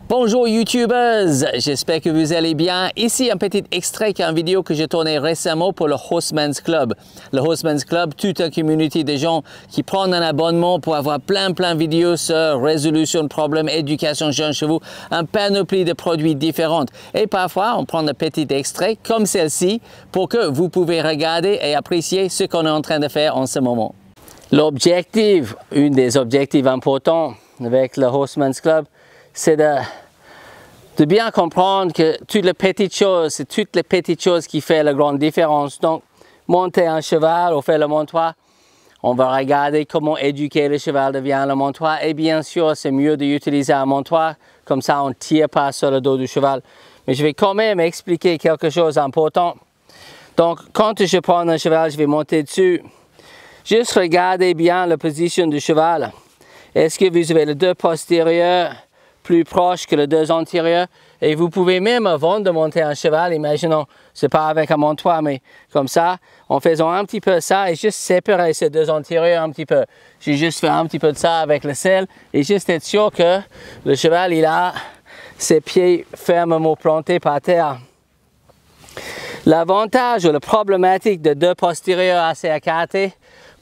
Bonjour YouTubers, j'espère que vous allez bien. Ici un petit extrait d'une vidéo que j'ai tournée récemment pour le Horseman's Club. Le Horseman's Club, toute une communauté de gens qui prennent un abonnement pour avoir plein de vidéos sur résolution de problèmes, éducation jeunes chevaux, un panoplie de produits différents. Et parfois, on prend un petit extrait comme celle-ci pour que vous pouvez regarder et apprécier ce qu'on est en train de faire en ce moment. L'objectif, un des objectifs importants avec le Horseman's Club, c'est de bien comprendre que toutes les petites choses, c'est toutes les petites choses qui font la grande différence. Donc, monter un cheval ou faire le montoir, on va regarder comment éduquer le cheval devient le montoir. Et bien sûr, c'est mieux d'utiliser un montoir, comme ça on ne tire pas sur le dos du cheval. Mais je vais quand même expliquer quelque chose d'important. Donc, quand je prends un cheval, je vais monter dessus. Juste regardez bien la position du cheval. Est-ce que vous avez les deux postérieurs plus proche que les deux antérieurs, et vous pouvez même, avant de monter un cheval, imaginons, c'est pas avec un montoir, mais comme ça, en faisant un petit peu ça et juste séparer ces deux antérieurs un petit peu. J'ai juste fait un petit peu de ça avec le selle et juste être sûr que le cheval, il a ses pieds fermement plantés par terre. L'avantage ou la problématique de deux postérieurs assez écartés,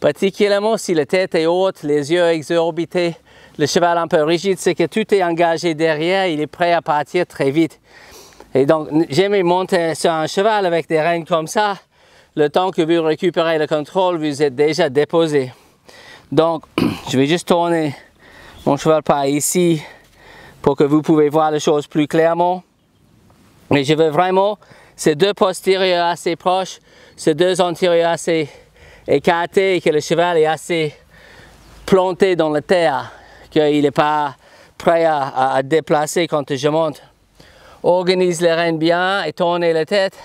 particulièrement si la tête est haute, les yeux exorbités, le cheval un peu rigide, c'est que tout est engagé derrière, il est prêt à partir très vite. Et donc, j'aime monter sur un cheval avec des rênes comme ça. Le temps que vous récupérez le contrôle, vous êtes déjà déposé. Donc, je vais juste tourner mon cheval par ici pour que vous pouvez voir les choses plus clairement. Et je veux vraiment ces deux postérieurs assez proches, ces deux antérieurs assez écartés et que le cheval est assez planté dans la terre, qu'il n'est pas prêt à déplacer quand je monte. Organise les rênes bien et tournez la tête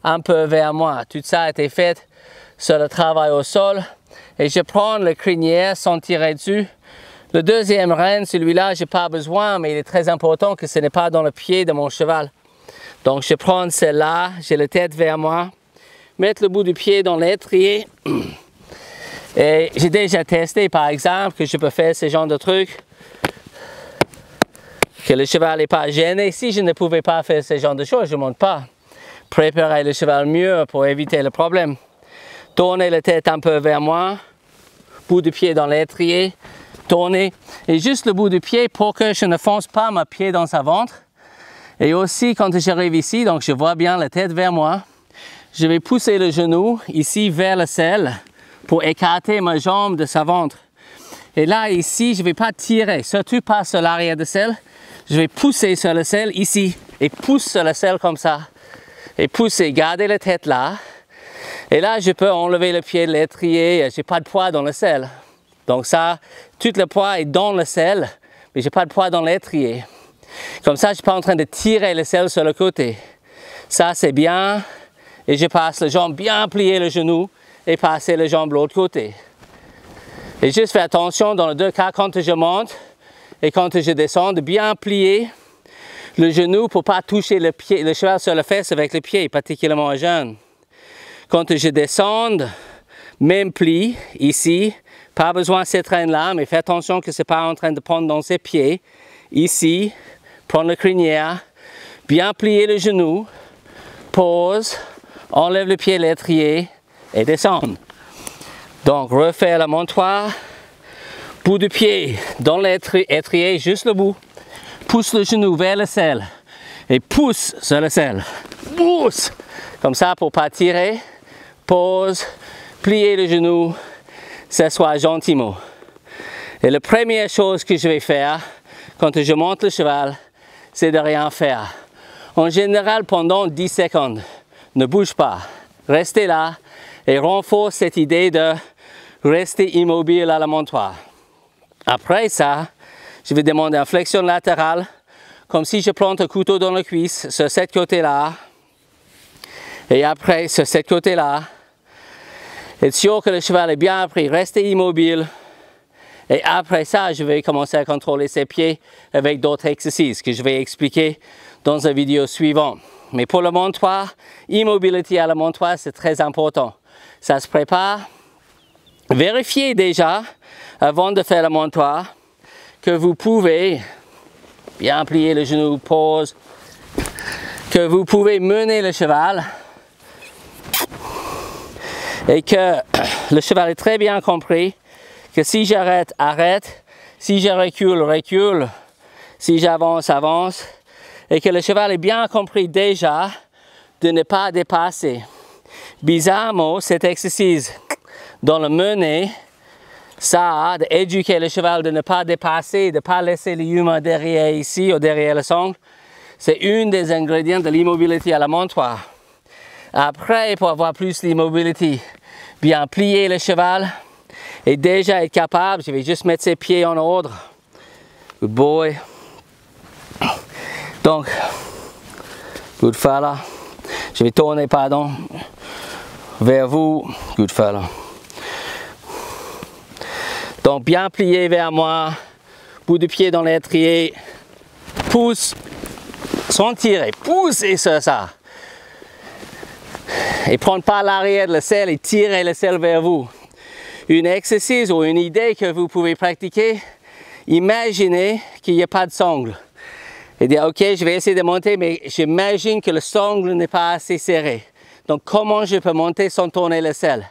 un peu vers moi. Tout ça a été fait sur le travail au sol. Et je prends le crinière sans tirer dessus. Le deuxième rêne, celui-là, je n'ai pas besoin, mais il est très important que ce n'est pas dans le pied de mon cheval. Donc je prends celle-là, j'ai la tête vers moi, mettre le bout du pied dans l'étrier. Et j'ai déjà testé, par exemple, que je peux faire ce genre de truc, que le cheval n'est pas gêné. Si je ne pouvais pas faire ce genre de choses, je ne monte pas. Préparer le cheval mieux pour éviter le problème. Tourner la tête un peu vers moi, bout du pied dans l'étrier, tourner, et juste le bout du pied pour que je ne fonce pas mon pied dans sa ventre. Et aussi, quand j'arrive ici, donc je vois bien la tête vers moi, je vais pousser le genou ici vers le selle, pour écarter ma jambe de sa ventre. Et là, ici, je ne vais pas tirer, surtout pas sur l'arrière de selle. Je vais pousser sur le selle ici, et pousse sur le selle comme ça. Et pousser, garder la tête là. Et là, je peux enlever le pied de l'étrier, je n'ai pas de poids dans le selle. Donc ça, tout le poids est dans le selle, mais je n'ai pas de poids dans l'étrier. Comme ça, je ne suis pas en train de tirer le selle sur le côté. Ça, c'est bien. Et je passe la jambe bien plier le genou, et passer les jambes de l'autre côté. Et juste faire attention dans les deux cas, quand je monte et quand je descends, de bien plier le genou pour ne pas toucher le cheval sur la fesse avec le pied, particulièrement jeune. Quand je descends, même pli ici, pas besoin de cette reine-là, mais fais attention que ce n'est pas en train de prendre dans ses pieds. Ici, prendre le crinière, bien plier le genou, pose, enlève le pied de l'étrier, et descendre. Donc, refaire le montoir, bout du pied dans l'étrier, juste le bout. Pousse le genou vers le selle et pousse sur le selle. Pousse! Comme ça pour ne pas tirer. Pose, plier le genou, s'asseoir gentiment. Et la première chose que je vais faire quand je monte le cheval, c'est de rien faire. En général, pendant 10 secondes, ne bouge pas. Restez là. Et renforce cette idée de rester immobile à la montoir. Après ça, je vais demander une flexion latérale, comme si je plante un couteau dans la cuisse sur ce côté-là. Et après, sur ce côté-là. Être sûr que le cheval est bien appris, restez immobile. Et après ça, je vais commencer à contrôler ses pieds avec d'autres exercices que je vais expliquer dans la vidéo suivante. Mais pour le montoir, immobilité à la montoir, c'est très important. Ça se prépare. Vérifiez déjà, avant de faire le montoir, que vous pouvez bien plier le genou, pause, que vous pouvez mener le cheval et que le cheval est très bien compris que si j'arrête, arrête, si je recule, recule, si j'avance, avance, et que le cheval est bien compris déjà de ne pas dépasser. Bizarrement, cet exercice dans le mener, ça a d'éduquer le cheval de ne pas dépasser, de ne pas laisser l'humain derrière ici ou derrière le sangle. C'est une des ingrédients de l'immobilité à la montoire. Après, pour avoir plus d'immobilité, bien plier le cheval et déjà être capable, je vais juste mettre ses pieds en ordre. Good boy. Donc, good fella. Je vais tourner, pardon, vers vous. Good fella. Donc, bien plié vers moi, bout de pied dans l'étrier, pousse, sans tirer, poussez sur ça. Et prendre pas l'arrière de la selle et tirer la selle vers vous. Un exercice ou une idée que vous pouvez pratiquer, imaginez qu'il n'y a pas de sangle. Et dire, ok, je vais essayer de monter, mais j'imagine que le sangle n'est pas assez serré. Donc, comment je peux monter sans tourner la selle?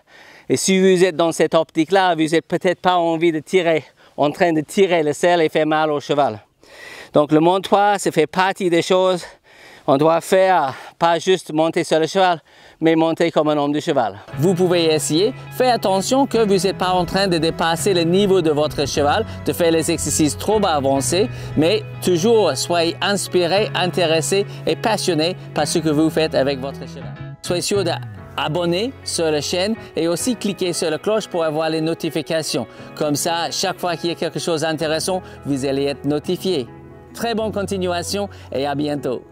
Et si vous êtes dans cette optique-là, vous n'avez peut-être pas envie de tirer, en train de tirer la selle et faire mal au cheval. Donc, le montoir, ça fait partie des choses. On doit faire, pas juste monter sur le cheval, mais monter comme un homme de cheval. Vous pouvez essayer. Faites attention que vous n'êtes pas en train de dépasser le niveau de votre cheval, de faire les exercices trop avancés, mais toujours soyez inspiré, intéressé et passionné par ce que vous faites avec votre cheval. Soyez sûr d'abonner sur la chaîne et aussi cliquer sur la cloche pour avoir les notifications. Comme ça, chaque fois qu'il y a quelque chose d'intéressant, vous allez être notifié. Très bonne continuation et à bientôt.